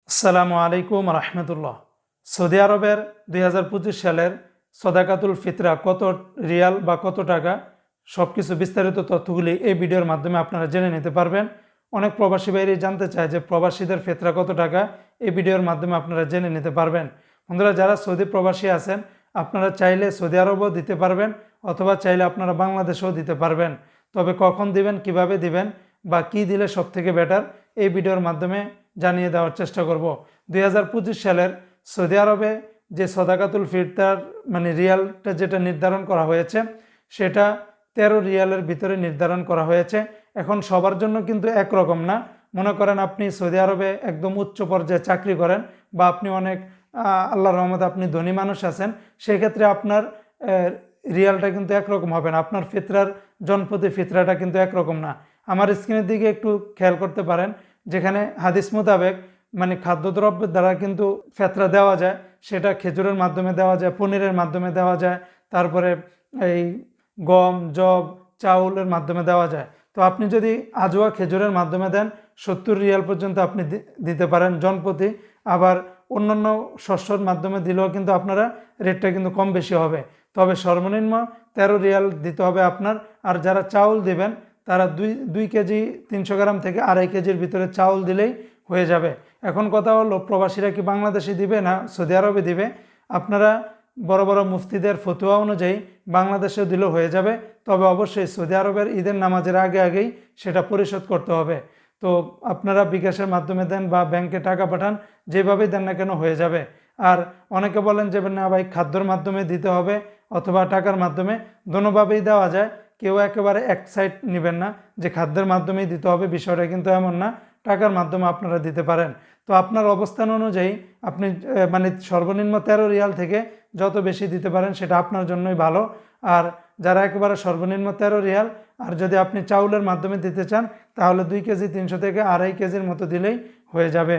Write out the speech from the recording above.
আসসালামু আলাইকুম রহমতুল্লাহ। সৌদি আরবের 2025 সালের সদাকাতুল ফিতরা কত রিয়াল বা কত টাকা, সব কিছু বিস্তারিত তথ্যগুলি এই ভিডিওর মাধ্যমে আপনারা জেনে নিতে পারবেন। অনেক প্রবাসী বাইরে জানতে চায় যে প্রবাসীদের ফিতরা কত টাকা, এই ভিডিওর মাধ্যমে আপনারা জেনে নিতে পারবেন। বন্ধুরা, যারা সৌদি প্রবাসী আছেন আপনারা চাইলে সৌদি আরবও দিতে পারবেন অথবা চাইলে আপনারা বাংলাদেশেও দিতে পারবেন। তবে কখন দিবেন, কিভাবে দিবেন বা কি দিলে সব থেকে বেটার, এই ভিডিওর মাধ্যমে জানিয়ে দেওয়ার চেষ্টা করব। 2025 সালের সৌদি আরবে যে সদাকাতুল ফিতরার রিয়ালটা যেটা নির্ধারণ করা হয়েছে সেটা 13 রিয়ালের ভিতরে নির্ধারণ করা হয়েছে। এখন সবার জন্য কিন্তু একরকম না। মনে করেন আপনি সৌদি আরবে একদম উচ্চ পর্যায়ে চাকরি করেন বা আপনি অনেক আল্লাহর রহমতে আপনি ধনী মানুষ আছেন, সেক্ষেত্রে আপনার রিয়ালটা কিন্তু একরকম হবে না, আপনার ফিতরার জনপ্রতি ফিতরাটা কিন্তু একরকম না। আমার স্ক্রিনের দিকে একটু খেয়াল করতে পারেন, যেখানে হাদিস মোতাবেক খাদ্যদ্রব্যের দ্বারা কিন্তু ফিতরা দেওয়া যায়, সেটা খেজুরের মাধ্যমে দেওয়া যায়, পনিরের মাধ্যমে দেওয়া যায়, তারপরে এই গম, জব, চাউলের মাধ্যমে দেওয়া যায়। তো আপনি যদি আজওয়া খেজুরের মাধ্যমে দেন 70 রিয়াল পর্যন্ত আপনি দিতে পারেন জনপ্রতি। আবার অন্যান্য শস্যর মাধ্যমে দিলেও কিন্তু আপনারা রেটটা কিন্তু কম বেশি হবে। তবে সর্বনিম্ন 13 রিয়াল দিতে হবে আপনার। আর যারা চাউল দিবেন তারা দুই কেজি 300 গ্রাম থেকে 2.5 কেজির ভিতরে চাউল দিলেই হয়ে যাবে। এখন কথা হলো, প্রবাসীরা কি বাংলাদেশে দিবে না সৌদি আরবে দিবে? আপনারা বড় বড় মুফতিদের ফতোয়া অনুযায়ী বাংলাদেশেও দিলেও হয়ে যাবে। তবে অবশ্যই সৌদি আরবের ঈদের নামাজের আগেই সেটা পরিশোধ করতে হবে। তো আপনারা বিকাশের মাধ্যমে দেন বা ব্যাংকে টাকা পাঠান, যেভাবেই দেন না কেন হয়ে যাবে। আর অনেকে বলেন যে না ভাই, খাদ্যর মাধ্যমে দিতে হবে অথবা টাকার মাধ্যমে, দোনোভাবেই দেওয়া যায়। কেউ একেবারে এক সাইড নেবেন না যে খাদ্যের মাধ্যমেই দিতে হবে, বিষয়টা কিন্তু এমন না, টাকার মাধ্যমে আপনারা দিতে পারেন। তো আপনার অবস্থান অনুযায়ী আপনি সর্বনিম্ন 13 রিয়াল থেকে যত বেশি দিতে পারেন সেটা আপনার জন্যই ভালো। আর যারা একেবারে সর্বনিম্ন 13 রিয়াল, আর যদি আপনি চাউলের মাধ্যমে দিতে চান তাহলে 2 কেজি 300 থেকে 2.5 কেজির মতো দিলেই হয়ে যাবে।